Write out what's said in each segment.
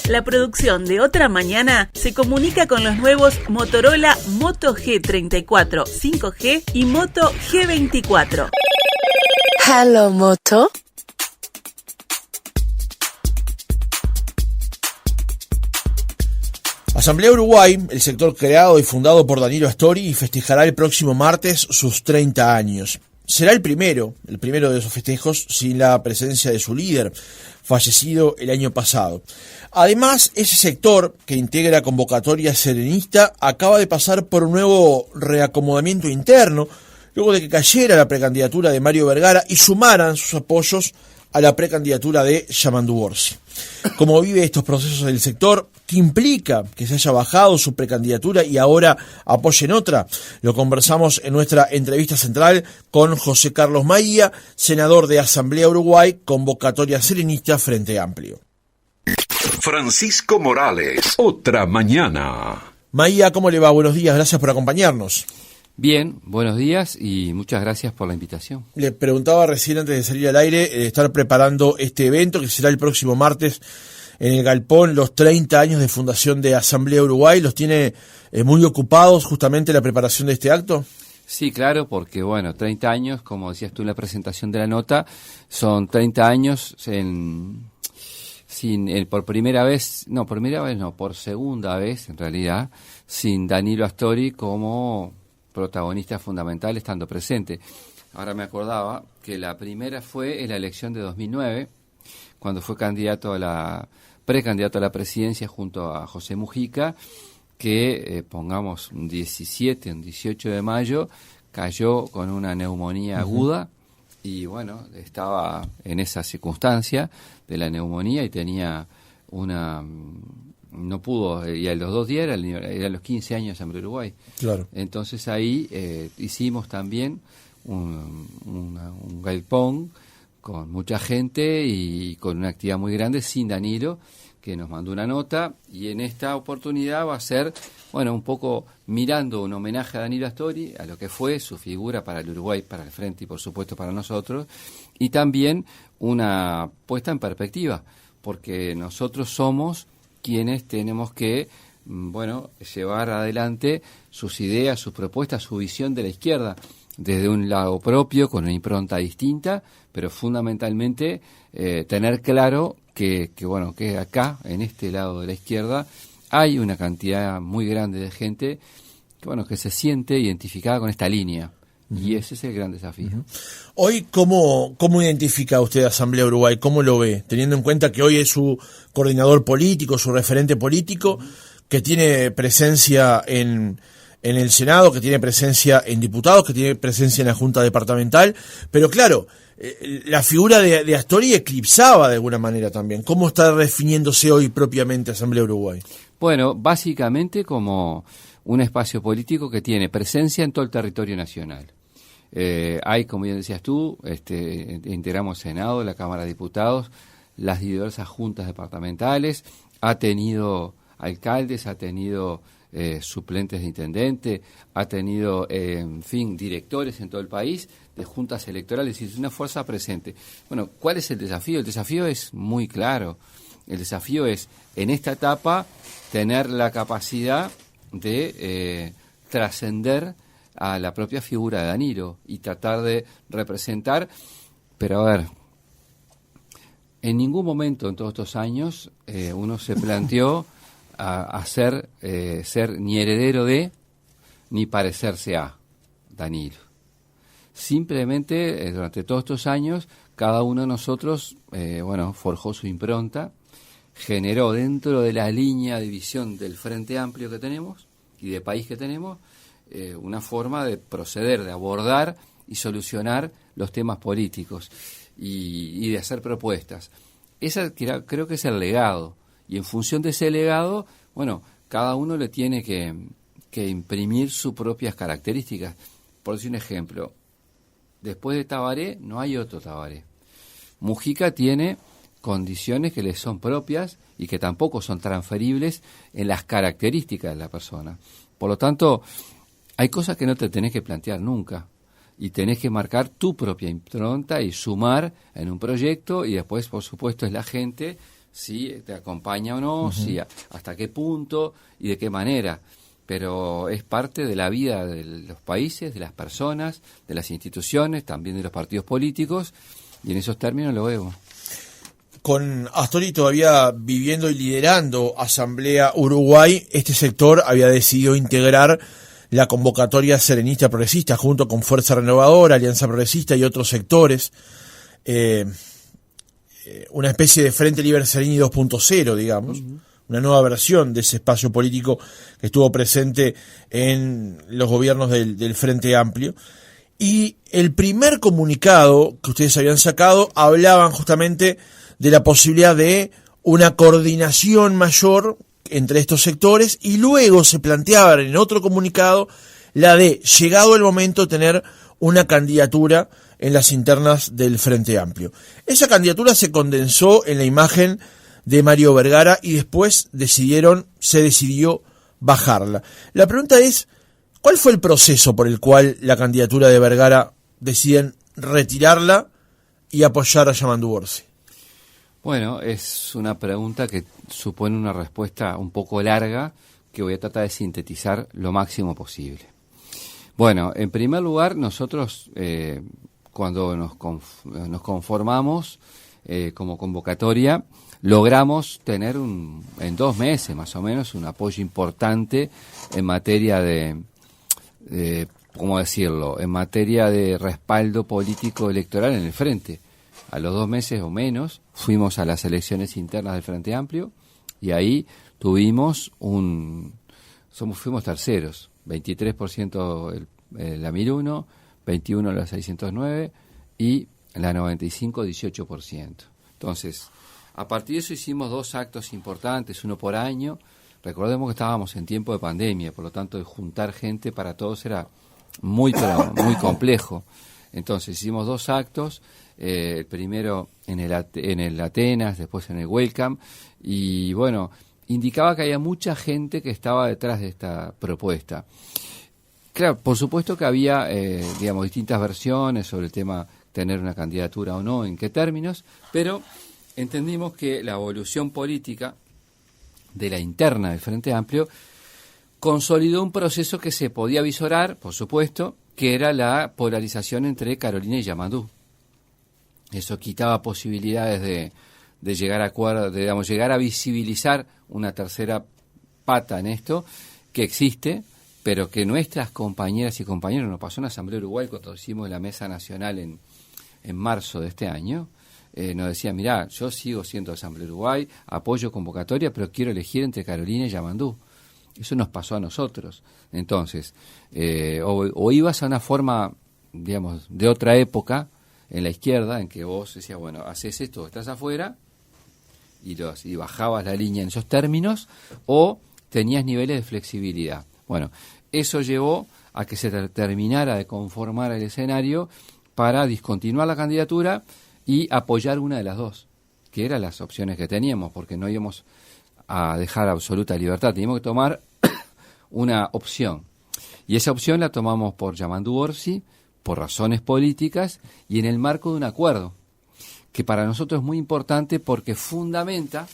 La producción de Otra Mañana se comunica con los nuevos Motorola Moto G34 5G y Moto G24. Hello, Moto. Asamblea Uruguay, el sector creado y fundado por Danilo Astori, festejará el próximo martes sus 30 años. Será el primero de esos festejos sin la presencia de su líder, fallecido el año pasado. Además, ese sector, que integra Convocatoria Serenista, acaba de pasar por un nuevo reacomodamiento interno, luego de que cayera la precandidatura de Mario Vergara y sumaran sus apoyos a la precandidatura de Yamandu Orsi. ¿Cómo vive estos procesos del sector? ¿Qué implica que se haya bajado su precandidatura y ahora apoyen otra? Lo conversamos en nuestra entrevista central con José Carlos Maía, senador de Asamblea Uruguay, Convocatoria Serenista Frente Amplio. Francisco Morales, Otra Mañana. Maía, ¿cómo le va? Buenos días, gracias por acompañarnos. Bien, buenos días y muchas gracias por la invitación. Le preguntaba recién antes de salir al aire, estar preparando este evento que será el próximo martes en el Galpón, los 30 años de fundación de Asamblea Uruguay. ¿Los tiene muy ocupados justamente la preparación de este acto? Sí, claro, porque 30 años, como decías tú en la presentación de la nota, son 30 años por segunda vez en realidad, sin Danilo Astori como protagonista fundamental estando presente. Ahora me acordaba que la primera fue en la elección de 2009, cuando fue precandidato a la presidencia junto a José Mujica, que un 18 de mayo, cayó con una neumonía aguda y estaba en esa circunstancia de la neumonía y tenía no pudo, y a los 2 días eran los 15 años de Asamblea Uruguay. Claro. Entonces ahí hicimos también un galpón con mucha gente y con una actividad muy grande sin Danilo, que nos mandó una nota, y en esta oportunidad va a ser, un poco mirando un homenaje a Danilo Astori, a lo que fue su figura para el Uruguay, para el Frente y por supuesto para nosotros, y también una puesta en perspectiva, porque nosotros somos quienes tenemos que, llevar adelante sus ideas, sus propuestas, su visión de la izquierda, desde un lado propio, con una impronta distinta, pero fundamentalmente tener claro que acá, en este lado de la izquierda, hay una cantidad muy grande de gente que se siente identificada con esta línea. Y ese es el gran desafío. Hoy, ¿cómo identifica usted a Asamblea Uruguay? ¿Cómo lo ve? Teniendo en cuenta que hoy es su coordinador político, su referente político, que tiene presencia en el Senado, que tiene presencia en diputados, que tiene presencia en la Junta Departamental, pero claro, la figura de Astori eclipsaba de alguna manera también. ¿Cómo está definiéndose hoy propiamente Asamblea Uruguay? Bueno, básicamente como un espacio político que tiene presencia en todo el territorio nacional. Hay, como bien decías tú, integramos Senado, la Cámara de Diputados, las diversas juntas departamentales, ha tenido alcaldes, ha tenido suplentes de intendente, ha tenido, directores en todo el país de juntas electorales, y es una fuerza presente. Bueno, ¿cuál es el desafío? El desafío es muy claro. El desafío es, en esta etapa, tener la capacidad de trascender a la propia figura de Danilo y tratar de representar, pero en ningún momento en todos estos años uno se planteó ser ni heredero de, ni parecerse a Danilo. Simplemente, durante todos estos años, cada uno de nosotros, forjó su impronta, generó dentro de la línea de visión del Frente Amplio que tenemos y de país que tenemos, una forma de proceder, de abordar y solucionar los temas políticos y de hacer propuestas. Esa creo que es el legado, y en función de ese legado, cada uno le tiene que imprimir sus propias características. Por decir un ejemplo, después de Tabaré no hay otro Tabaré. Mujica tiene condiciones que le son propias y que tampoco son transferibles en las características de la persona. Por lo tanto, hay cosas que no te tenés que plantear nunca y tenés que marcar tu propia impronta y sumar en un proyecto, y después, por supuesto, es la gente, si te acompaña o no, si hasta qué punto y de qué manera. Pero es parte de la vida de los países, de las personas, de las instituciones, también de los partidos políticos, y en esos términos lo vemos. Con Astori todavía viviendo y liderando Asamblea Uruguay, este sector había decidido integrar la convocatoria serenista progresista junto con Fuerza Renovadora, Alianza Progresista y otros sectores. Una especie de Frente Libre Sereni 2.0, digamos. Una nueva versión de ese espacio político que estuvo presente en los gobiernos del Frente Amplio. Y el primer comunicado que ustedes habían sacado hablaban justamente de la posibilidad de una coordinación mayor entre estos sectores, y luego se planteaba en otro comunicado la de, llegado el momento, tener una candidatura en las internas del Frente Amplio. Esa candidatura se condensó en la imagen de Mario Vergara y después se decidió bajarla. La pregunta es, ¿cuál fue el proceso por el cual la candidatura de Vergara deciden retirarla y apoyar a Yamandu Orsi? Bueno, es una pregunta que supone una respuesta un poco larga que voy a tratar de sintetizar lo máximo posible. Bueno, en primer lugar, nosotros cuando nos conformamos como convocatoria, logramos tener en 2 meses más o menos un apoyo importante en materia de ¿cómo decirlo?, en materia de respaldo político electoral en el Frente. A los 2 meses o menos fuimos a las elecciones internas del Frente Amplio y ahí tuvimos fuimos terceros, 23% la 1001, 21 la 609 y la 95 18%. Entonces, a partir de eso hicimos 2 actos importantes, uno por año. Recordemos que estábamos en tiempo de pandemia, por lo tanto, juntar gente para todos era muy complejo. Entonces, hicimos 2 actos, el primero en el Atenas, después en el Welcome, y bueno, indicaba que había mucha gente que estaba detrás de esta propuesta. Claro, por supuesto que había, distintas versiones sobre el tema tener una candidatura o no, en qué términos, pero entendimos que la evolución política de la interna del Frente Amplio consolidó un proceso que se podía visorar, por supuesto, que era la polarización entre Carolina y Yamandu. Eso quitaba posibilidades de llegar a acuerdo, llegar a visibilizar una tercera pata en esto, que existe, pero que nuestras compañeras y compañeros, nos pasó en Asamblea Uruguay cuando hicimos la mesa nacional en marzo de este año, nos decían, mirá, yo sigo siendo Asamblea Uruguay, apoyo convocatoria, pero quiero elegir entre Carolina y Yamandu. Eso nos pasó a nosotros. Entonces, o ibas a una forma, de otra época, en la izquierda, en que vos decías, bueno, haces esto, estás afuera, y bajabas la línea en esos términos, o tenías niveles de flexibilidad. Bueno, eso llevó a que se terminara de conformar el escenario para discontinuar la candidatura y apoyar una de las dos, que eran las opciones que teníamos, porque no íbamos a dejar absoluta libertad, teníamos que tomar una opción. Y esa opción la tomamos por Yamandu Orsi, por razones políticas y en el marco de un acuerdo, que para nosotros es muy importante porque fundamenta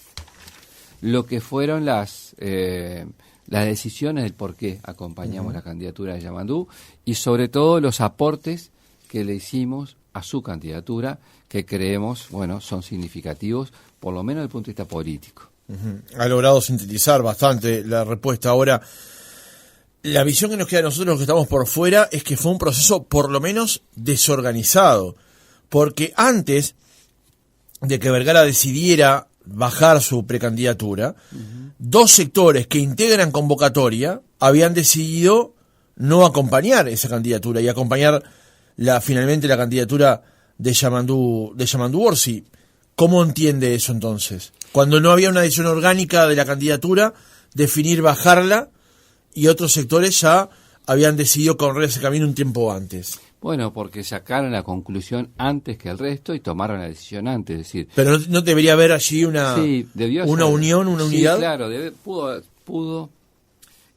lo que fueron las decisiones del por qué acompañamos la candidatura de Yamandu y sobre todo los aportes que le hicimos a su candidatura, que creemos, son significativos, por lo menos desde el punto de vista político. Ha logrado sintetizar bastante la respuesta. Ahora, la visión que nos queda a nosotros los que estamos por fuera es que fue un proceso por lo menos desorganizado, porque antes de que Vergara decidiera bajar su precandidatura, 2 sectores que integran convocatoria habían decidido no acompañar esa candidatura y acompañar finalmente la candidatura de Yamandu Orsi. ¿Cómo entiende eso entonces? Cuando no había una decisión orgánica de la candidatura, definir bajarla, y otros sectores ya habían decidido correr ese camino un tiempo antes. Bueno, porque sacaron la conclusión antes que el resto y tomaron la decisión antes, es decir... Pero no debería haber allí una unión, una unidad. Sí, claro, pudo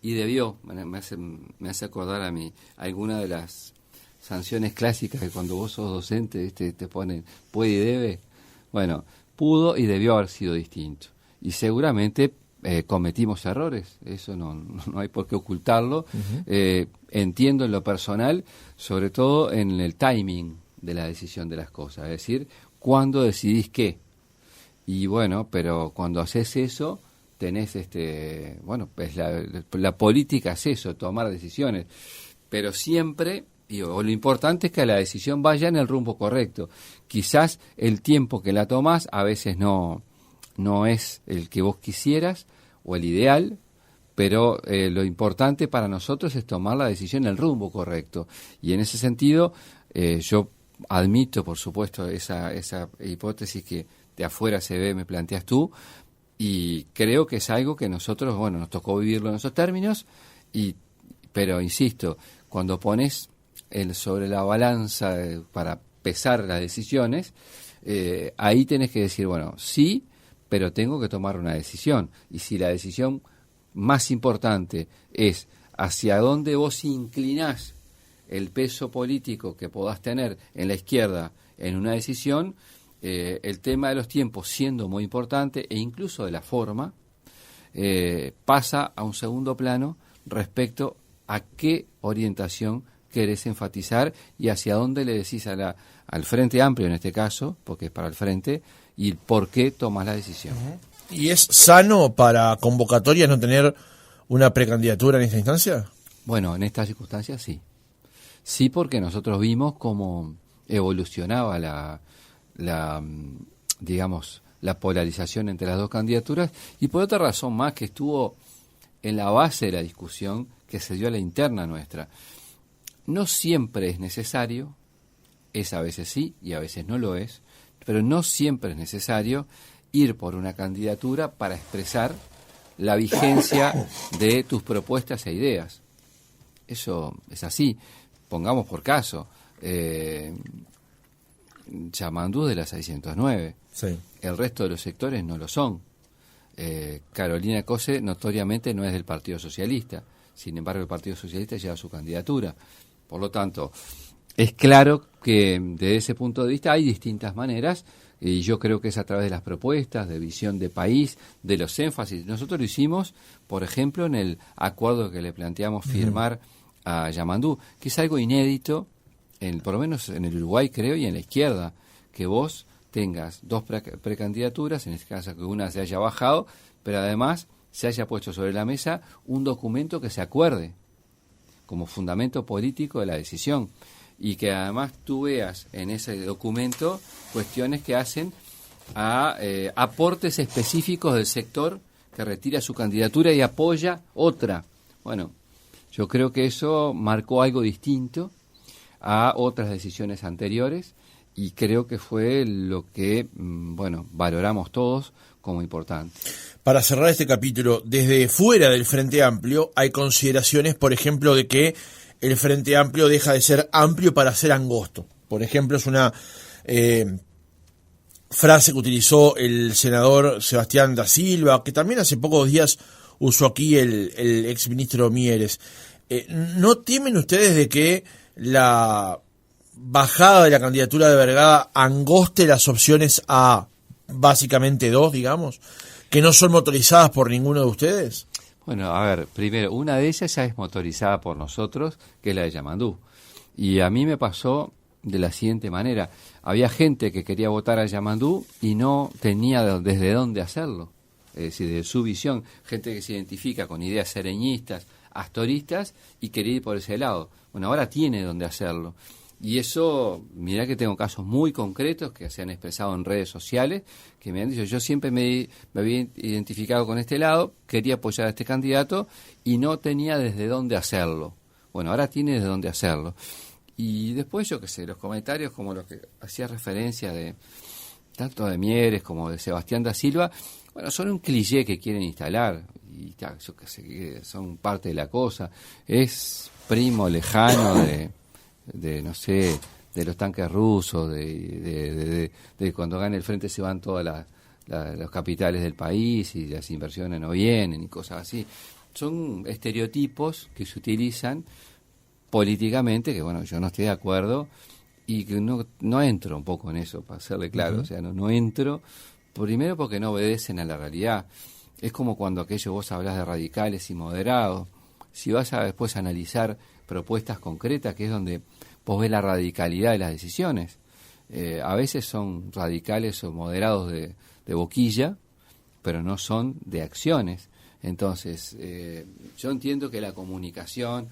y debió. Me hace acordar a mí alguna de las sanciones clásicas que cuando vos sos docente te ponen puede y debe. Bueno, pudo y debió haber sido distinto. Y seguramente cometimos errores, eso no hay por qué ocultarlo. Entiendo en lo personal, sobre todo en el timing de la decisión de las cosas, es decir, cuándo decidís qué. Y bueno, pero cuando haces eso, tenés pues la política es eso, tomar decisiones, pero siempre, lo importante es que la decisión vaya en el rumbo correcto. Quizás el tiempo que la tomás a veces no es el que vos quisieras o el ideal, pero lo importante para nosotros es tomar la decisión en el rumbo correcto. Y en ese sentido, yo admito, por supuesto, esa hipótesis que de afuera se ve, me planteas tú, y creo que es algo que nosotros, nos tocó vivirlo en esos términos, pero insisto, cuando pones sobre la balanza para pesar las decisiones, ahí tenés que decir, sí, pero tengo que tomar una decisión. Y si la decisión más importante es hacia dónde vos inclinás el peso político que podás tener en la izquierda en una decisión, el tema de los tiempos siendo muy importante e incluso de la forma, pasa a un segundo plano respecto a qué orientación querés enfatizar y hacia dónde le decís al Frente Amplio en este caso, porque es para el Frente, y por qué tomas la decisión. ¿Y es sano para convocatorias no tener una precandidatura en esta instancia? Bueno, en estas circunstancias sí. Sí, porque nosotros vimos cómo evolucionaba la polarización entre las dos candidaturas, y por otra razón más que estuvo en la base de la discusión que se dio a la interna nuestra. No siempre es necesario, a veces sí y a veces no lo es, pero no siempre es necesario ir por una candidatura para expresar la vigencia de tus propuestas e ideas. Eso es así. Pongamos por caso, Yamandú de la 609. Sí. El resto de los sectores no lo son. Carolina Cose notoriamente no es del Partido Socialista. Sin embargo, el Partido Socialista lleva su candidatura. Por lo tanto, es claro que desde ese punto de vista hay distintas maneras, y yo creo que es a través de las propuestas, de visión de país, de los énfasis. Nosotros lo hicimos, por ejemplo, en el acuerdo que le planteamos firmar a Yamandú, que es algo inédito, por lo menos en el Uruguay creo, y en la izquierda, que vos tengas dos precandidaturas, en este caso que una se haya bajado, pero además se haya puesto sobre la mesa un documento que se acuerde como fundamento político de la decisión, y que además tú veas en ese documento cuestiones que hacen a aportes específicos del sector que retira su candidatura y apoya otra. Bueno, yo creo que eso marcó algo distinto a otras decisiones anteriores, y creo que fue lo que, valoramos todos como importante. Para cerrar este capítulo, desde fuera del Frente Amplio hay consideraciones, por ejemplo, de que el Frente Amplio deja de ser amplio para ser angosto. Por ejemplo, es una frase que utilizó el senador Sebastián da Silva, que también hace pocos días usó aquí el exministro Mieres. ¿No temen ustedes de que la bajada de la candidatura de Vergada angoste las opciones a básicamente dos, digamos, que no son motorizadas por ninguno de ustedes? Bueno, a ver, primero, una de ellas ya es motorizada por nosotros, que es la de Yamandú. Y a mí me pasó de la siguiente manera. Había gente que quería votar a Yamandú y no tenía desde dónde hacerlo. Es decir, de su visión, gente que se identifica con ideas sereñistas, astoristas, y quería ir por ese lado. Bueno, ahora tiene dónde hacerlo. Y eso, mirá que tengo casos muy concretos que se han expresado en redes sociales, que me han dicho, yo siempre me había identificado con este lado, quería apoyar a este candidato y no tenía desde dónde hacerlo. Bueno, ahora tiene desde dónde hacerlo. Y después, yo qué sé, los comentarios como los que hacía referencia de tanto de Mieres como de Sebastián da Silva, bueno, son un cliché que quieren instalar, y yo qué sé, que son parte de la cosa. Es primo lejano de no sé, de los tanques rusos, de cuando gana el frente se van todas los capitales del país y las inversiones no vienen y cosas así. Son estereotipos que se utilizan políticamente, que bueno, yo no estoy de acuerdo, y que no entro un poco en eso, para serle claro. O sea, no entro Primero porque no obedecen a la realidad. Es como cuando vos hablás de radicales y moderados. Si vas a después analizar propuestas concretas, que es donde vos ves la radicalidad de las decisiones. A veces son radicales o moderados de boquilla, pero no son de acciones. Entonces, yo entiendo que la comunicación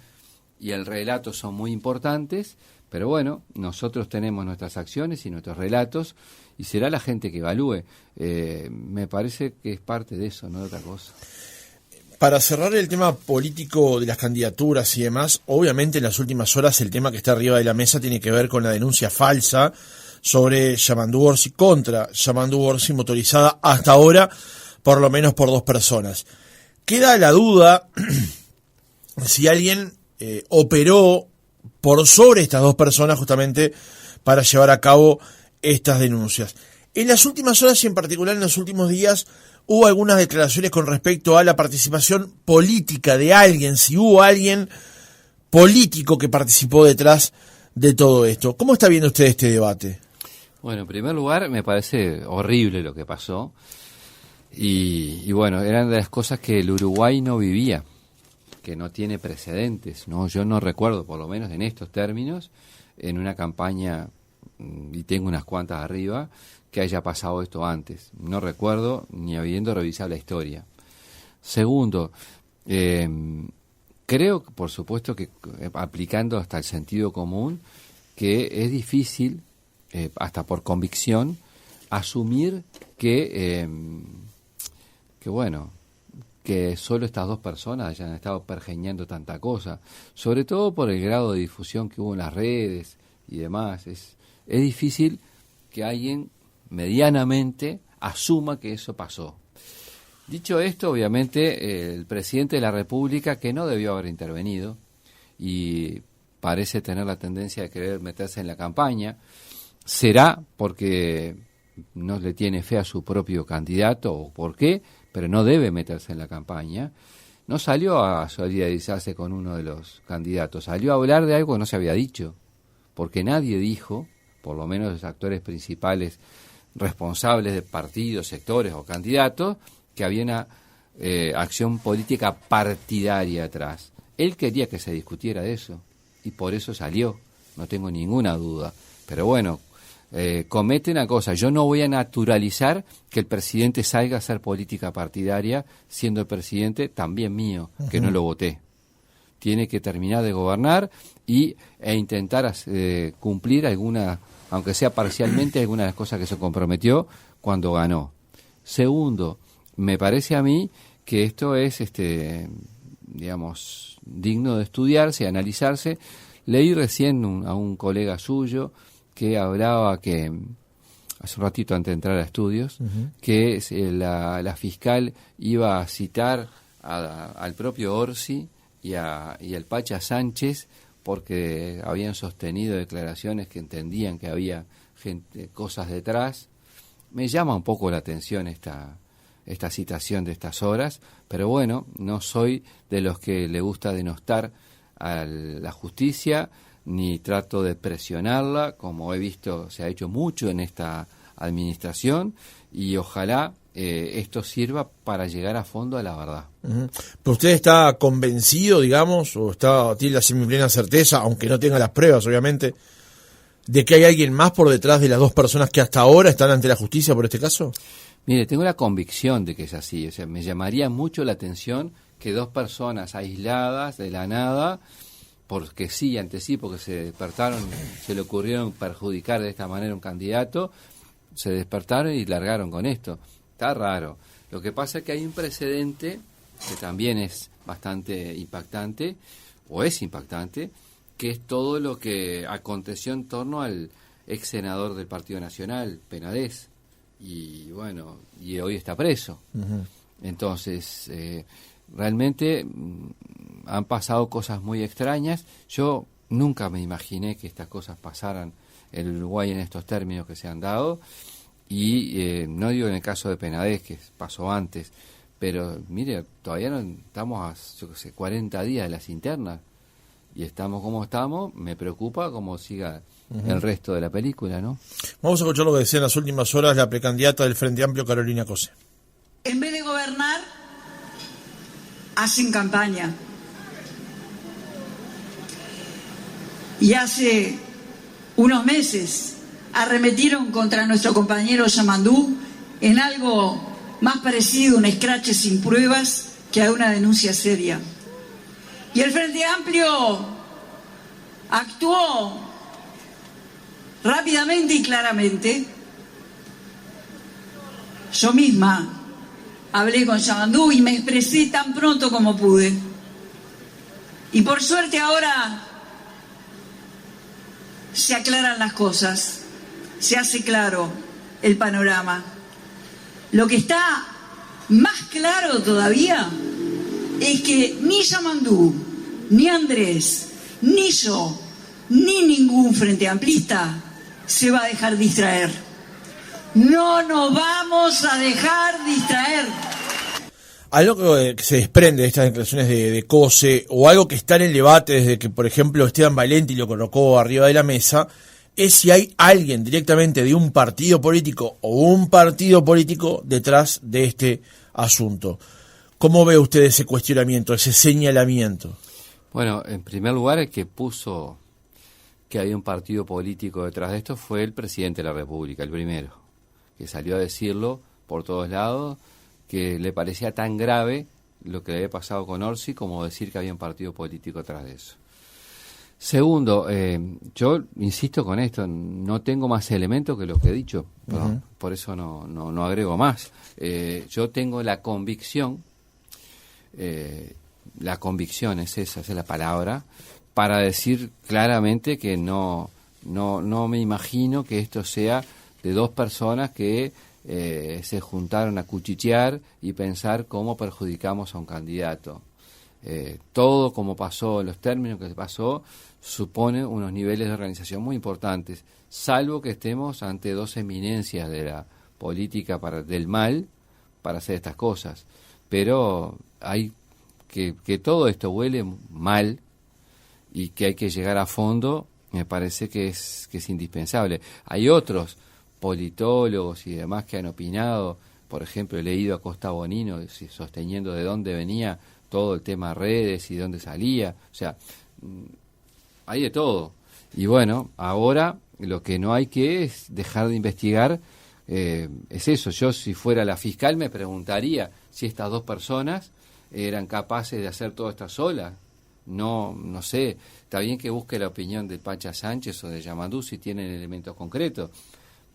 y el relato son muy importantes, pero bueno, nosotros tenemos nuestras acciones y nuestros relatos, y será la gente que evalúe. Me parece que es parte de eso, no de otra cosa. Para cerrar el tema político de las candidaturas y demás, obviamente en las últimas horas el tema que está arriba de la mesa tiene que ver con la denuncia falsa sobre Yamandu Orsi, contra Yamandu Orsi, motorizada hasta ahora por lo menos por 2 personas. Queda la duda si alguien operó por sobre estas 2 personas justamente para llevar a cabo estas denuncias. En las últimas horas y en particular en los últimos días hubo algunas declaraciones con respecto a la participación política de alguien, si hubo alguien político que participó detrás de todo esto. ¿Cómo está viendo usted este debate? Bueno, en primer lugar, me parece horrible lo que pasó. Y bueno, eran de las cosas que el Uruguay no vivía, que no tiene precedentes, ¿no? Yo no recuerdo, por lo menos en estos términos, en una campaña, y tengo unas cuantas arriba, que haya pasado esto antes. No recuerdo ni habiendo revisado la historia. Segundo, creo, por supuesto, que aplicando hasta el sentido común, que es difícil, hasta por convicción, asumir que solo estas 2 personas hayan estado pergeñando tanta cosa, sobre todo por el grado de difusión que hubo en las redes y demás. Es difícil que alguien medianamente asuma que eso pasó. Dicho esto, obviamente, el presidente de la República, que no debió haber intervenido, y parece tener la tendencia de querer meterse en la campaña, será porque no le tiene fe a su propio candidato o por qué, pero no debe meterse en la campaña. No salió a solidarizarse con uno de los candidatos, salió a hablar de algo que no se había dicho, porque nadie dijo, por lo menos los actores principales responsables de partidos, sectores o candidatos, que había una acción política partidaria atrás. Él quería que se discutiera de eso y por eso salió, no tengo ninguna duda. Pero bueno, comete una cosa, yo no voy a naturalizar que el presidente salga a hacer política partidaria siendo el presidente también mío, que no lo voté. Tiene que terminar de gobernar e intentar cumplir alguna, aunque sea parcialmente, algunas de las cosas que se comprometió cuando ganó. Segundo, me parece a mí que esto es, digno de estudiarse, analizarse. Leí recién a un colega suyo que hablaba que, hace un ratito antes de entrar a estudios, que la fiscal iba a citar al propio Orsi y al Pacha Sánchez porque habían sostenido declaraciones que entendían que había cosas detrás. Me llama un poco la atención esta citación de estas horas, pero bueno, no soy de los que le gusta denostar a la justicia, ni trato de presionarla, como he visto se ha hecho mucho en esta administración, y ojalá esto sirva para llegar a fondo a la verdad. ¿Pero usted está convencido, digamos, o tiene la semiplena certeza, aunque no tenga las pruebas, obviamente, de que hay alguien más por detrás de las 2 personas que hasta ahora están ante la justicia por este caso? Mire, tengo la convicción de que es así. O sea, me llamaría mucho la atención que 2 personas aisladas de la nada, porque sí, ante sí, porque se despertaron, se le ocurrieron perjudicar de esta manera a un candidato, se despertaron y largaron con esto. Está raro. Lo que pasa es que hay un precedente que también es bastante impactante, o es impactante, que es todo lo que aconteció en torno al ex senador del Partido Nacional, Penades, y bueno, y hoy está preso. Entonces, realmente han pasado cosas muy extrañas. Yo nunca me imaginé que estas cosas pasaran en Uruguay en estos términos que se han dado, y no digo en el caso de Penades, que pasó antes, pero mire, todavía no estamos a 40 días de las internas. y estamos como estamos, me preocupa cómo siga el resto de la película, ¿no? Vamos a escuchar lo que decía en las últimas horas la precandidata del Frente Amplio, Carolina Cose. En vez de gobernar, hacen campaña. Y hace unos meses arremetieron contra nuestro compañero Yamandú en algo más parecido a un escrache sin pruebas que a una denuncia seria. Y el Frente Amplio actuó rápidamente y claramente. Yo misma hablé con Yamandú y me expresé tan pronto como pude. Y por suerte ahora se aclaran las cosas, se hace claro el panorama. Lo que está más claro todavía es que ni Yamandú, ni Andrés, ni yo, ni ningún frente amplista se va a dejar distraer. No nos vamos a dejar distraer. Algo que se desprende de estas declaraciones de Cose, o algo que está en el debate desde que, por ejemplo, Esteban Valenti lo colocó arriba de la mesa, es si hay alguien directamente de un partido político o un partido político detrás de este asunto. ¿Cómo ve usted ese cuestionamiento, ese señalamiento? Bueno, en primer lugar, el que puso que había un partido político detrás de esto fue el presidente de la República, el primero, que salió a decirlo por todos lados, que le parecía tan grave lo que le había pasado con Orsi como decir que había un partido político detrás de eso. Segundo, yo insisto con esto, no tengo más elementos que lo que he dicho, por eso no agrego más. Yo tengo la convicción es esa es la palabra, para decir claramente que no me imagino que esto sea de dos personas que se juntaron a cuchichear y pensar cómo perjudicamos a un candidato. Todo como pasó, en los términos que se pasó, supone unos niveles de organización muy importantes, salvo que estemos ante dos eminencias de la política del mal para hacer estas cosas. Pero hay que todo esto huele mal y que hay que llegar a fondo, me parece que es indispensable. Hay otros politólogos y demás que han opinado, por ejemplo, he leído a Costa Bonino sosteniendo de dónde venía todo el tema redes y de dónde salía, o sea, hay de todo. Y bueno, ahora lo que no hay que es dejar de investigar, es eso. Yo, si fuera la fiscal, me preguntaría si estas dos personas eran capaces de hacer todo esto solas. No sé, está bien que busque la opinión de Pacha Sánchez o de Yamandú si tienen elementos concretos,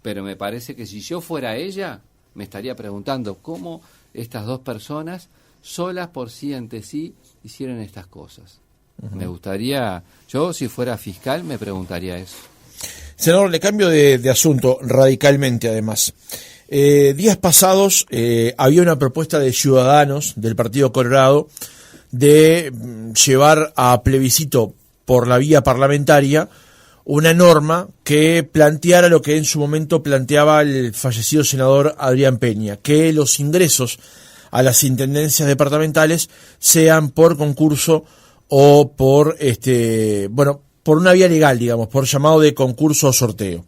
pero me parece que si yo fuera ella, me estaría preguntando cómo estas dos personas, solas por sí ante sí, hicieron estas cosas. Me gustaría, yo si fuera fiscal, me preguntaría eso. Senador, le cambio de asunto radicalmente, además. Días pasados había una propuesta de Ciudadanos, del Partido Colorado, de llevar a plebiscito por la vía parlamentaria una norma que planteara lo que en su momento planteaba el fallecido senador Adrián Peña, que los ingresos a las intendencias departamentales sean por concurso o por por una vía legal, digamos, por llamado de concurso o sorteo.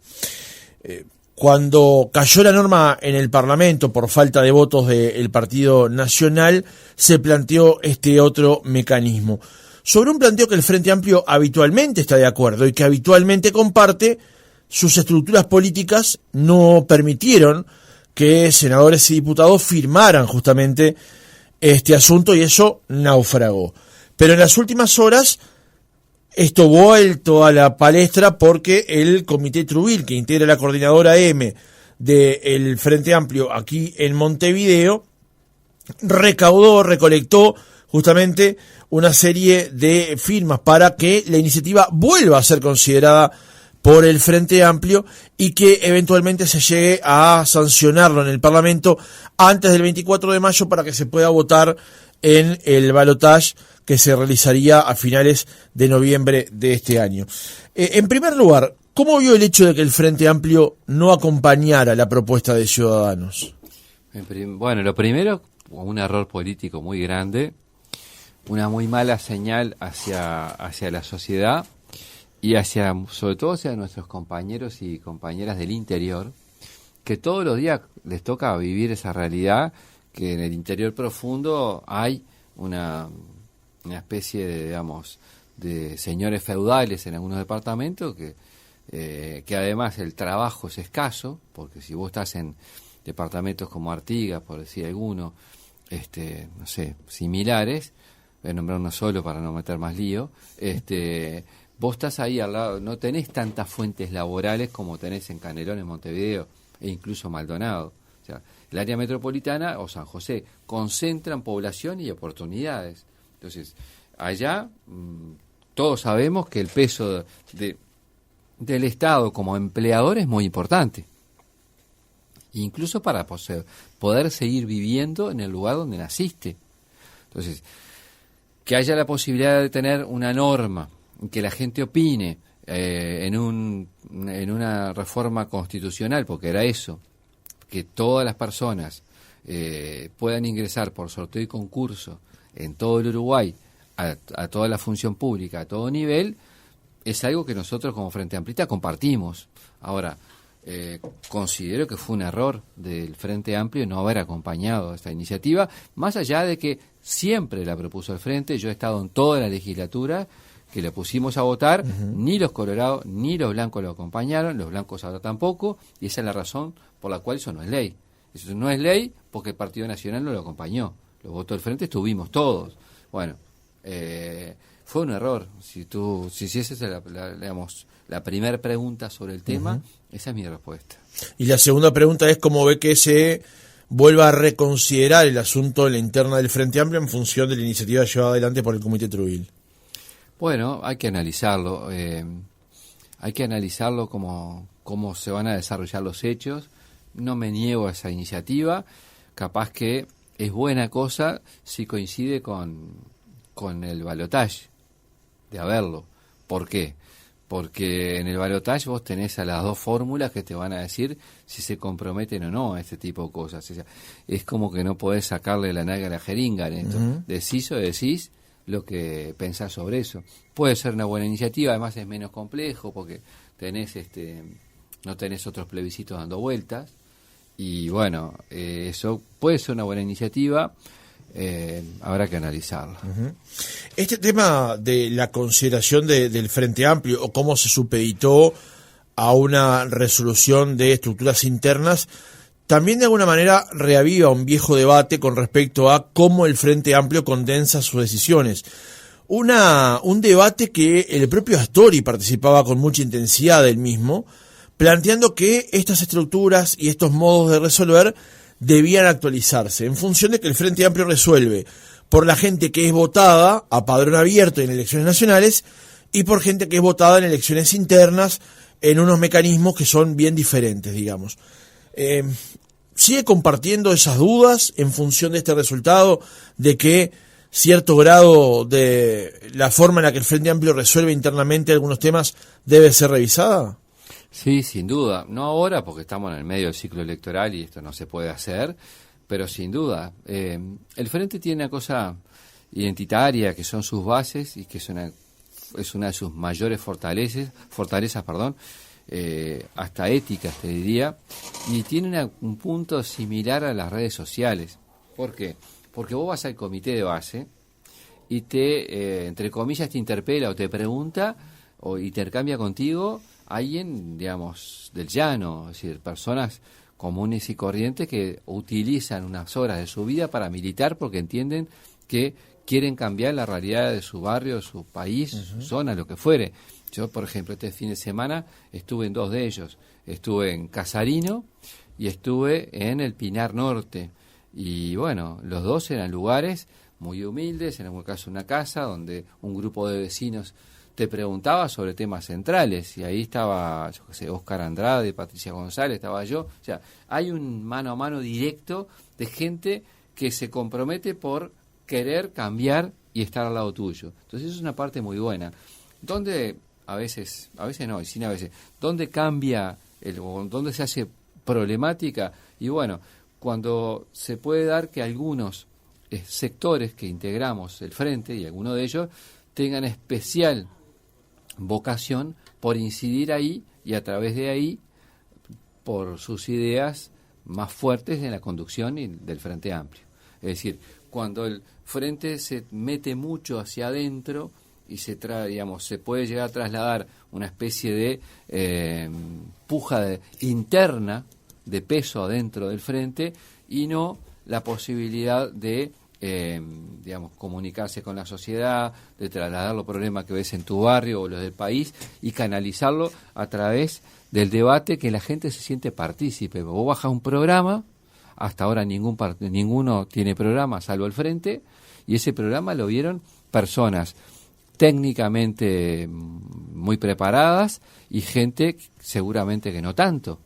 Cuando cayó la norma en el Parlamento por falta de votos del Partido Nacional, se planteó este otro mecanismo. Sobre un planteo que el Frente Amplio habitualmente está de acuerdo y que habitualmente comparte, sus estructuras políticas no permitieron que senadores y diputados firmaran justamente este asunto y eso naufragó. Pero en las últimas horas esto vuelto a la palestra porque el Comité Trubil, que integra la coordinadora M del Frente Amplio aquí en Montevideo, recolectó justamente una serie de firmas para que la iniciativa vuelva a ser considerada por el Frente Amplio y que eventualmente se llegue a sancionarlo en el Parlamento antes del 24 de mayo para que se pueda votar en el balotaje que se realizaría a finales de noviembre de este año. En primer lugar, ¿cómo vio el hecho de que el Frente Amplio no acompañara la propuesta de Ciudadanos? Bueno, lo primero, un error político muy grande, una muy mala señal hacia la sociedad y sobre todo hacia nuestros compañeros y compañeras del interior, que todos los días les toca vivir esa realidad, que en el interior profundo hay una especie de, digamos, de señores feudales en algunos departamentos que además el trabajo es escaso, porque si vos estás en departamentos como Artigas, por decir alguno, no sé, similares, voy a nombrar uno solo para no meter más lío, vos estás ahí al lado, no tenés tantas fuentes laborales como tenés en Canelones, Montevideo e incluso Maldonado. O sea, el área metropolitana o San José concentran población y oportunidades. Entonces, allá todos sabemos que el peso del Estado como empleador es muy importante, incluso para poder seguir viviendo en el lugar donde naciste. Entonces, que haya la posibilidad de tener una norma, que la gente opine en una reforma constitucional, porque era eso, que todas las personas puedan ingresar por sorteo y concurso en todo el Uruguay a toda la función pública, a todo nivel, es algo que nosotros como Frente Amplista compartimos. Ahora, considero que fue un error del Frente Amplio no haber acompañado esta iniciativa, más allá de que siempre la propuso el Frente. Yo he estado en toda la legislatura que le pusimos a votar, ni los colorados ni los blancos lo acompañaron, los blancos ahora tampoco, y esa es la razón por la cual eso no es ley. Eso no es ley porque el Partido Nacional no lo acompañó. Los votos del Frente estuvimos todos. Bueno, fue un error. Si esa es la primera pregunta sobre el tema, esa es mi respuesta. Y la segunda pregunta es cómo ve que se vuelva a reconsiderar el asunto en la interna del Frente Amplio en función de la iniciativa llevada adelante por el Comité Trujillo. Bueno, hay que analizarlo. Hay que analizarlo cómo se van a desarrollar los hechos. No me niego a esa iniciativa. Capaz que es buena cosa si coincide con el balotaje de haberlo. ¿Por qué? Porque en el balotaje vos tenés a las dos fórmulas que te van a decir si se comprometen o no a este tipo de cosas. O sea, es como que no podés sacarle la nalga a la jeringa en esto. Decís o decís lo que pensás sobre eso. Puede ser una buena iniciativa, además es menos complejo porque no tenés otros plebiscitos dando vueltas. Y bueno, eso puede ser una buena iniciativa. Habrá que analizarlo. Este tema de la consideración del Frente Amplio o cómo se supeditó a una resolución de estructuras internas también de alguna manera reaviva un viejo debate con respecto a cómo el Frente Amplio condensa sus decisiones. Un debate que el propio Astori participaba con mucha intensidad del mismo, planteando que estas estructuras y estos modos de resolver debían actualizarse en función de que el Frente Amplio resuelve por la gente que es votada a padrón abierto en elecciones nacionales y por gente que es votada en elecciones internas en unos mecanismos que son bien diferentes, digamos. ¿Sigue compartiendo esas dudas en función de este resultado de que cierto grado de la forma en la que el Frente Amplio resuelve internamente algunos temas debe ser revisada? Sí, sin duda. No ahora porque estamos en el medio del ciclo electoral y esto no se puede hacer, pero sin duda. El Frente tiene una cosa identitaria que son sus bases y que es una de sus mayores fortalezas, hasta éticas te diría, y tiene un punto similar a las redes sociales. ¿Por qué? Porque vos vas al comité de base y entre comillas, te interpela o te pregunta o intercambia contigo alguien, digamos, del llano, es decir, personas comunes y corrientes que utilizan unas horas de su vida para militar porque entienden que quieren cambiar la realidad de su barrio, de su país, su zona, lo que fuere. Yo, por ejemplo, este fin de semana estuve en dos de ellos. Estuve en Casarino y estuve en el Pinar Norte. Y bueno, los dos eran lugares muy humildes, en algún caso una casa donde un grupo de vecinos te preguntaba sobre temas centrales, y ahí estaba, yo qué sé, Óscar Andrade, Patricia González, estaba yo. O sea, hay un mano a mano directo de gente que se compromete por querer cambiar y estar al lado tuyo. Entonces eso es una parte muy buena. Donde a veces no, y sin a veces, ¿dónde cambia, dónde se hace problemática? Y bueno, cuando se puede dar que algunos sectores que integramos el Frente, y algunos de ellos tengan especial vocación por incidir ahí y a través de ahí por sus ideas más fuertes en la conducción del Frente Amplio. Es decir, cuando el Frente se mete mucho hacia adentro y se puede llegar a trasladar una especie de puja interna de peso adentro del Frente y no la posibilidad de comunicarse con la sociedad, de trasladar los problemas que ves en tu barrio o los del país y canalizarlo a través del debate, que la gente se siente partícipe. Vos bajás un programa, hasta ahora ninguno tiene programa salvo el Frente, y ese programa lo vieron personas técnicamente muy preparadas y gente seguramente que no tanto,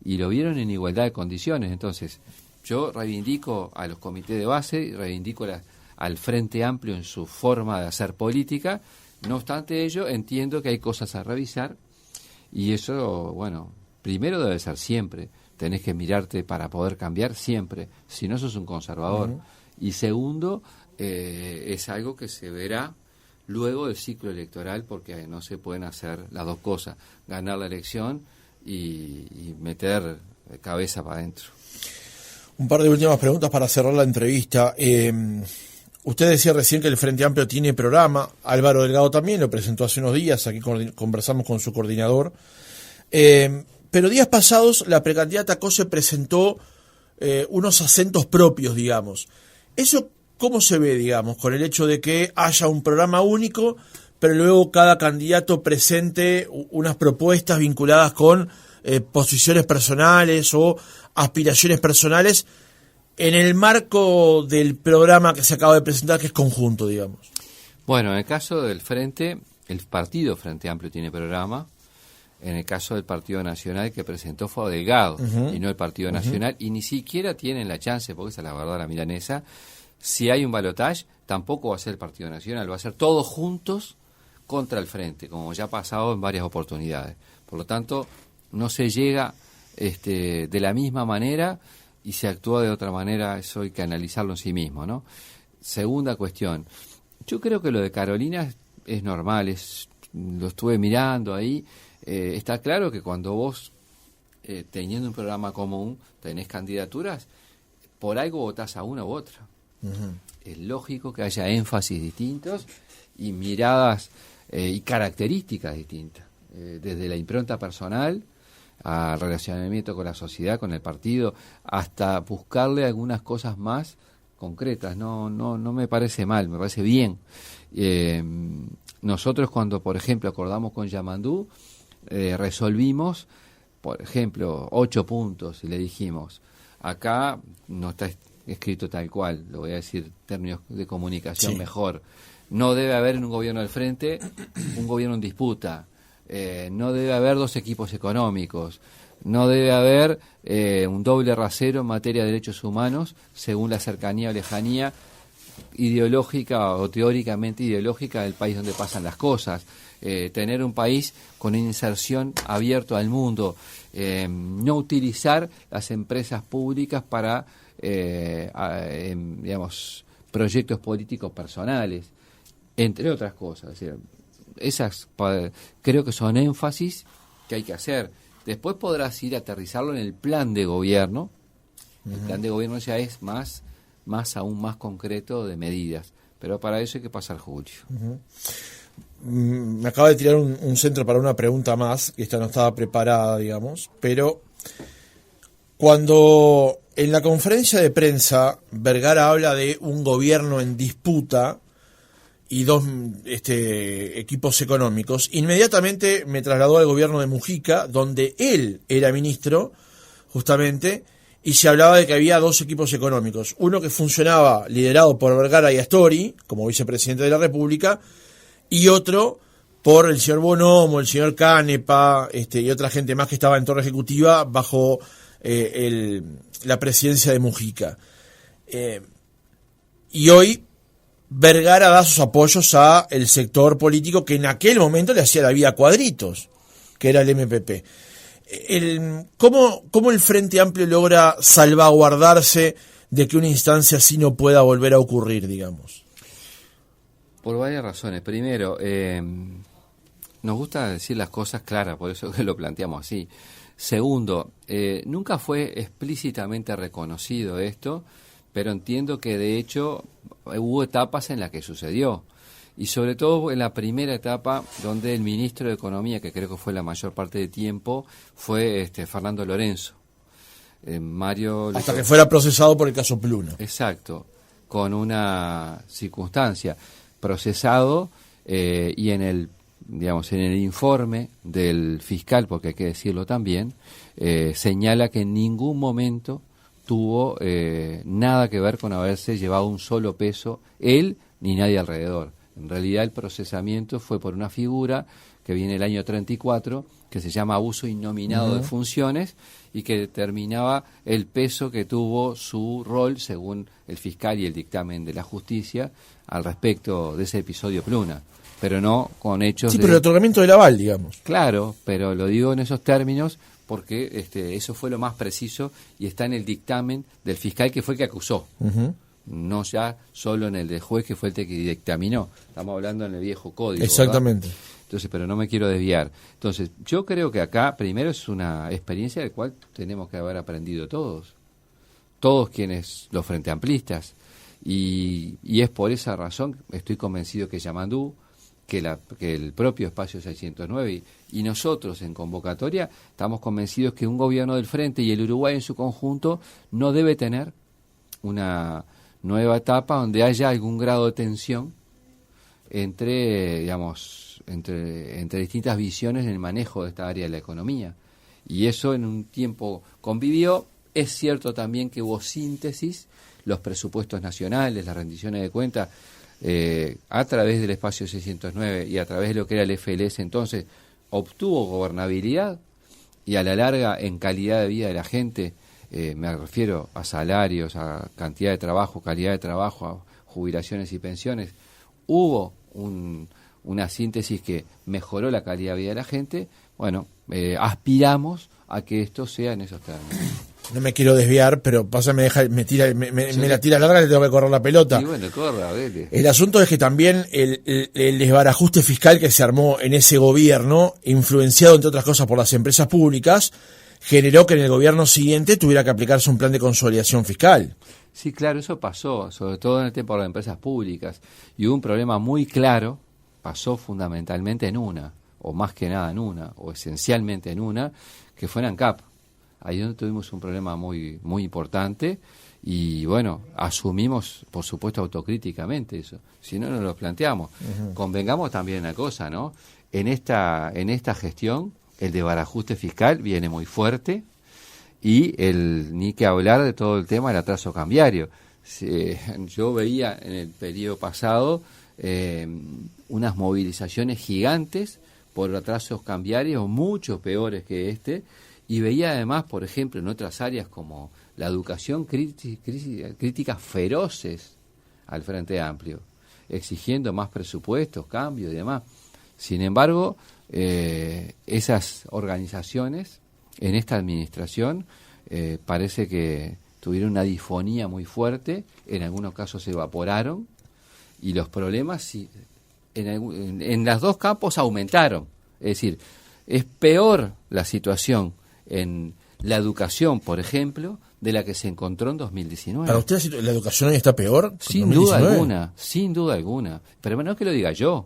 y lo vieron en igualdad de condiciones. Entonces yo reivindico a los comités de base y reivindico al Frente Amplio en su forma de hacer política. No obstante ello, entiendo que hay cosas a revisar, y eso, primero debe ser siempre. Tenés que mirarte para poder cambiar siempre, si no sos un conservador. Uh-huh. Y segundo, es algo que se verá luego del ciclo electoral, porque no se pueden hacer las dos cosas, ganar la elección y meter cabeza para adentro. Un par de últimas preguntas para cerrar la entrevista. Usted decía recién que el Frente Amplio tiene programa. Álvaro Delgado también lo presentó hace unos días. Aquí conversamos con su coordinador. Pero días pasados la precandidata Cose presentó unos acentos propios, digamos. ¿Eso cómo se ve, digamos, con el hecho de que haya un programa único, pero luego cada candidato presente unas propuestas vinculadas con posiciones personales o aspiraciones personales en el marco del programa que se acaba de presentar, que es conjunto, digamos? Bueno, en el caso del Frente, el partido Frente Amplio tiene programa. En el caso del Partido Nacional, que presentó fue Delgado, uh-huh, y no el Partido Nacional, y ni siquiera tienen la chance, porque esa es la verdad la milanesa. Si hay un balotaje, tampoco va a ser el Partido Nacional, va a ser todos juntos contra el Frente, como ya ha pasado en varias oportunidades. Por lo tanto, no se llega de la misma manera y se actúa de otra manera. Eso hay que analizarlo en sí mismo, ¿no? Segunda cuestión, yo creo que lo de Carolina es normal, lo estuve mirando ahí. Está claro que cuando vos, teniendo un programa común, tenés candidaturas, por algo votás a una u otra. Uh-huh. Es lógico que haya énfasis distintos y miradas y características distintas, desde la impronta personal al relacionamiento con la sociedad, con el partido, hasta buscarle algunas cosas más concretas. No me parece mal, me parece bien. Nosotros cuando, por ejemplo, acordamos con Yamandú, resolvimos, por ejemplo, 8 puntos y le dijimos, acá no está escrito tal cual, lo voy a decir en términos de comunicación, sí, mejor. No debe haber en un gobierno del Frente un gobierno en disputa, no debe haber 2 equipos económicos, no debe haber un doble rasero en materia de derechos humanos según la cercanía o lejanía ideológica o teóricamente ideológica del país donde pasan las cosas. Tener un país con una inserción abierto al mundo, no utilizar las empresas públicas para proyectos políticos personales, entre otras cosas. Es decir, esas creo que son énfasis que hay que hacer. Después podrás ir a aterrizarlo en el plan de gobierno. Uh-huh. El plan de gobierno ya es aún más concreto de medidas, pero para eso hay que pasar julio. Uh-huh. Me acaba de tirar un centro para una pregunta más, que esta no estaba preparada, digamos, pero cuando en la conferencia de prensa Vergara habla de un gobierno en disputa y 2 equipos económicos, inmediatamente me trasladó al gobierno de Mujica, donde él era ministro, justamente, y se hablaba de que había 2 equipos económicos, uno que funcionaba liderado por Vergara y Astori, como vicepresidente de la República, y otro por el señor Bonomo, el señor Canepa, y otra gente más que estaba en torre ejecutiva bajo la presidencia de Mujica. Y hoy Vergara da sus apoyos a el sector político que en aquel momento le hacía la vida a cuadritos, que era el MPP. ¿Cómo el Frente Amplio logra salvaguardarse de que una instancia así no pueda volver a ocurrir, digamos? Por varias razones. Primero, nos gusta decir las cosas claras, por eso que lo planteamos así. Segundo, nunca fue explícitamente reconocido esto, pero entiendo que de hecho hubo etapas en las que sucedió. Y sobre todo en la primera etapa, donde el ministro de Economía, que creo que fue la mayor parte del tiempo, fue Fernando Lorenzo. Hasta que fuera procesado por el caso Pluna. Exacto, con una circunstancia. Procesado y en el informe del fiscal, porque hay que decirlo también, señala que en ningún momento tuvo nada que ver con haberse llevado un solo peso él ni nadie alrededor. En realidad el procesamiento fue por una figura que viene el año 34, que se llama abuso innominado de funciones, y que determinaba el peso que tuvo su rol según el fiscal y el dictamen de la justicia al respecto de ese episodio Pluna, pero no con hechos pero el otorgamiento del aval, digamos. Claro, pero lo digo en esos términos porque eso fue lo más preciso y está en el dictamen del fiscal, que fue el que acusó. No ya solo en el del juez, que fue el que dictaminó. Estamos hablando en el viejo código. Exactamente. ¿verdad? Entonces, pero no me quiero desviar. Entonces, yo creo que acá, primero, es una experiencia de la cual tenemos que haber aprendido todos quienes, los frente amplistas, y es por esa razón, estoy convencido que Yamandú, que el propio Espacio 609 y nosotros en convocatoria, estamos convencidos que un gobierno del Frente y el Uruguay en su conjunto no debe tener una nueva etapa donde haya algún grado de tensión entre distintas visiones en el manejo de esta área de la economía. Y eso en un tiempo convivió. Es cierto también que hubo síntesis, los presupuestos nacionales, las rendiciones de cuentas, a través del Espacio 609 y a través de lo que era el FLS entonces, obtuvo gobernabilidad y a la larga en calidad de vida de la gente, me refiero a salarios, a cantidad de trabajo, calidad de trabajo, a jubilaciones y pensiones, hubo una síntesis que mejoró la calidad de vida de la gente. Bueno, aspiramos a que esto sea en esos términos. No me quiero desviar, pero me la tira larga, le tengo que correr la pelota. Sí, bueno, corra, dele. El asunto es que también el desbarajuste fiscal que se armó en ese gobierno, influenciado entre otras cosas por las empresas públicas, generó que en el gobierno siguiente tuviera que aplicarse un plan de consolidación fiscal. Sí, claro, eso pasó, sobre todo en el tiempo de las empresas públicas, y hubo un problema muy claro, pasó fundamentalmente en una, o más que nada en una, o esencialmente en una, que fue en ANCAP. Ahí donde tuvimos un problema muy muy importante y bueno, asumimos por supuesto autocríticamente eso, si no nos lo planteamos. Convengamos también una cosa, ¿no? En esta gestión el desbarajuste fiscal viene muy fuerte y ni que hablar de todo el tema del atraso cambiario. Yo veía en el periodo pasado unas movilizaciones gigantes por atrasos cambiarios mucho peores que y veía además, por ejemplo, en otras áreas como la educación, críticas feroces al Frente Amplio, exigiendo más presupuestos, cambios y demás. Sin embargo, esas organizaciones en esta administración parece que tuvieron una disfonía muy fuerte, en algunos casos se evaporaron y los problemas en los dos campos aumentaron. Es decir, es peor la situación en la educación, por ejemplo, de la que se encontró en 2019. ¿Para usted la educación hoy está peor? Sin duda alguna. Pero no es que lo diga yo.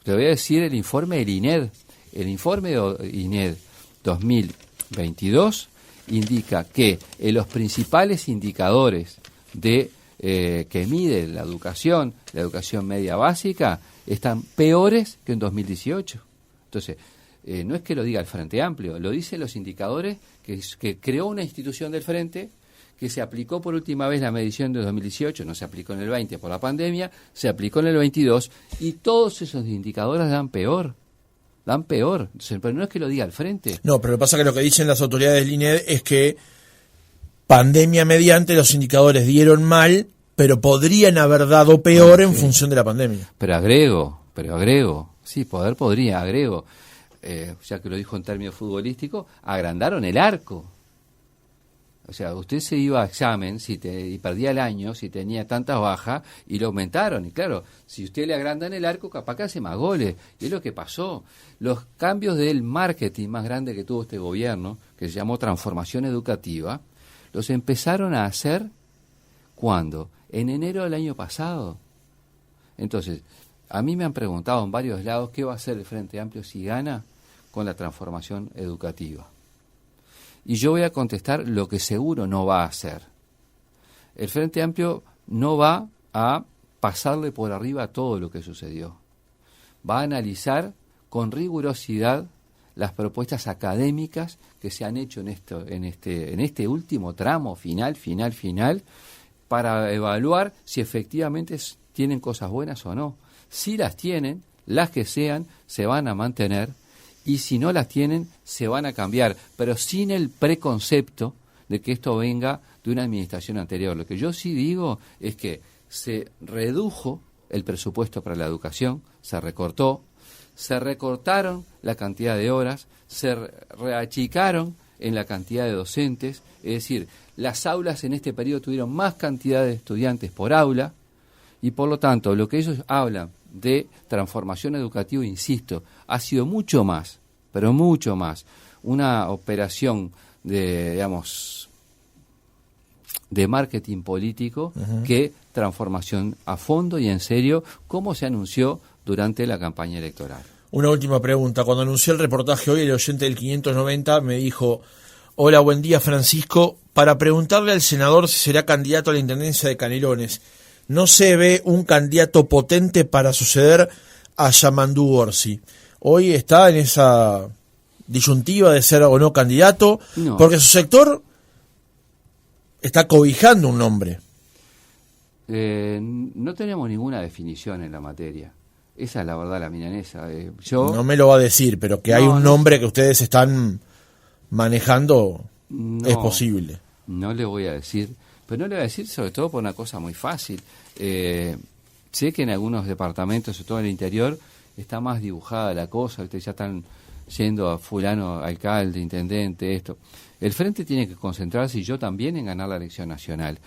Te voy a decir el informe del INED. El informe de INED 2022 indica que los principales indicadores que mide la educación media básica, están peores que en 2018. Entonces, no es que lo diga el Frente Amplio, lo dicen los indicadores que creó una institución del Frente, que se aplicó por última vez la medición de 2018, no se aplicó en el 20 por la pandemia, se aplicó en el 22, y todos esos indicadores dan peor. Entonces, pero no es que lo diga el Frente. No, pero lo que pasa es que lo que dicen las autoridades del INED es que pandemia mediante los indicadores dieron mal, pero podrían haber dado peor en función de la pandemia. Pero agrego, sí, agrego. Ya que lo dijo en términos futbolísticos, agrandaron el arco. O sea, usted se iba a examen y perdía el año si tenía tantas bajas y lo aumentaron. Y claro, si usted le agrandan el arco, capaz que hace más goles. Y es lo que pasó. Los cambios del marketing más grande que tuvo este gobierno, que se llamó transformación educativa, los empezaron a hacer, ¿cuándo? En enero del año pasado. Entonces, a mí me han preguntado en varios lados qué va a hacer el Frente Amplio si gana con la transformación educativa. Y yo voy a contestar lo que seguro no va a hacer. El Frente Amplio no va a pasarle por arriba todo lo que sucedió. Va a analizar con rigurosidad las propuestas académicas que se han hecho en este último tramo final, para evaluar si efectivamente tienen cosas buenas o no. Si las tienen, las que sean, se van a mantener. Y si no las tienen, se van a cambiar, pero sin el preconcepto de que esto venga de una administración anterior. Lo que yo sí digo es que se redujo el presupuesto para la educación, se recortaron la cantidad de horas, se reachicaron en la cantidad de docentes, es decir, las aulas en este periodo tuvieron más cantidad de estudiantes por aula, y por lo tanto, lo que ellos hablan de transformación educativa, insisto, ha sido mucho más, pero mucho más, una operación de marketing político que transformación a fondo y en serio, como se anunció durante la campaña electoral. Una última pregunta. Cuando anuncié el reportaje hoy, el oyente del 590 me dijo: hola, buen día, Francisco, para preguntarle al senador si será candidato a la intendencia de Canelones. No se ve un candidato potente para suceder a Yamandú Orsi. Hoy está en esa disyuntiva de ser o no candidato, no, porque su sector está cobijando un nombre. No tenemos ninguna definición en la materia. Esa es la verdad, la milanesa. Yo no me lo va a decir, pero que hay un nombre que ustedes están manejando, es posible. No le voy a decir. Pero no le voy a decir sobre todo por una cosa muy fácil. Sé que en algunos departamentos, sobre todo en el interior, está más dibujada la cosa. Ustedes ya están yendo a fulano, alcalde, intendente, esto. El Frente tiene que concentrarse, y yo también, en ganar la elección nacional.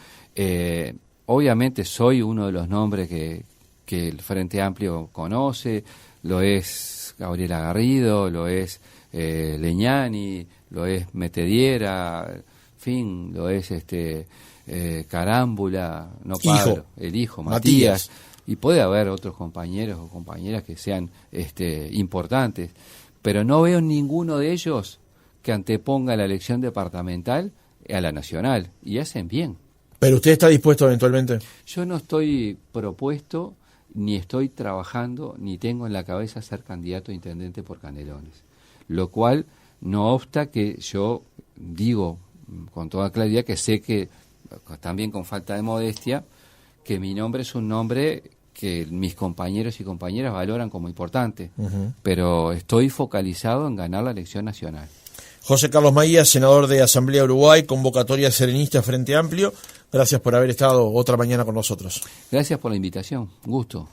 Obviamente soy uno de los nombres que el Frente Amplio conoce. Lo es Gabriela Garrido, lo es Leñani, lo es Metediera, en fin, lo es Carámbula, no Pablo, el hijo, Matías, y puede haber otros compañeros o compañeras que sean importantes, pero no veo ninguno de ellos que anteponga la elección departamental a la nacional, y hacen bien. ¿Pero usted está dispuesto eventualmente? Yo no estoy propuesto, ni estoy trabajando, ni tengo en la cabeza ser candidato a intendente por Canelones, lo cual no obsta que yo digo con toda claridad que sé que, también con falta de modestia, que mi nombre es un nombre que mis compañeros y compañeras valoran como importante, pero estoy focalizado en ganar la elección nacional. José Carlos Maía, senador de Asamblea Uruguay, convocatoria serenista Frente Amplio, gracias por haber estado otra mañana con nosotros. Gracias por la invitación, gusto.